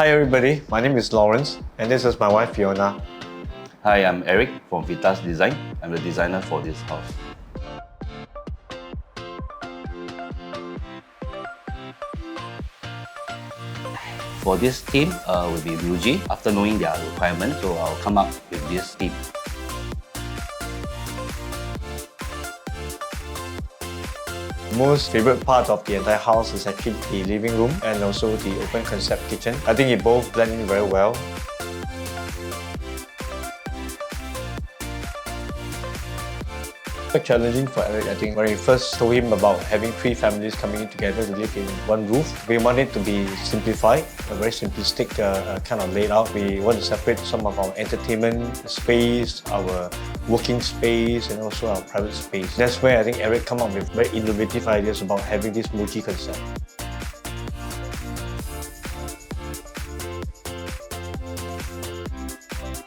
Hi everybody, my name is Lawrence and this is my wife Fiona. Hi, I'm Eric from Vitas Design. I'm the designer for this house. For this theme, will be Muji. After knowing their requirements, so I'll come up with this theme. Most favorite part of the entire house is actually the living room and also the open concept kitchen. I think it both blend in very well. Quite challenging for Eric, I think, when we first told him about having three families coming in together to live in one roof. We want it to be simplified, a very simplistic kind of layout. We want to separate some of our entertainment space, our working space, and also our private space. That's where I think Eric came up with very innovative ideas about having this Muji concept.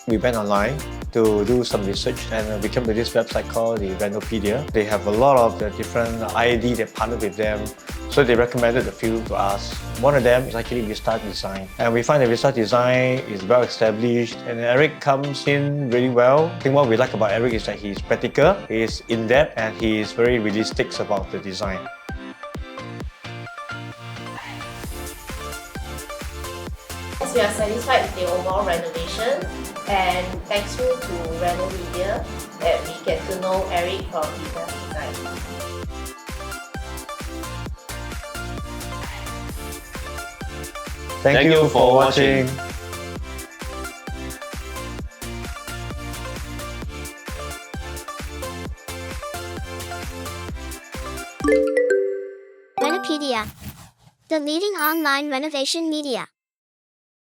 We went online to do some research and we came to this website called the Renopedia. They have a lot of the different ID that partner with them, so they recommended a few to us. One of them is actually Vista Design, and we find that Vista Design is well established and Eric comes in really well. I think what we like about Eric is that he's practical, he's in-depth, and he is very realistic about the design. We are satisfied with the overall renovation, and thankful to Renomedia that we get to know Eric from Vitas Design. Thank you for watching. Renopedia, the leading online renovation media.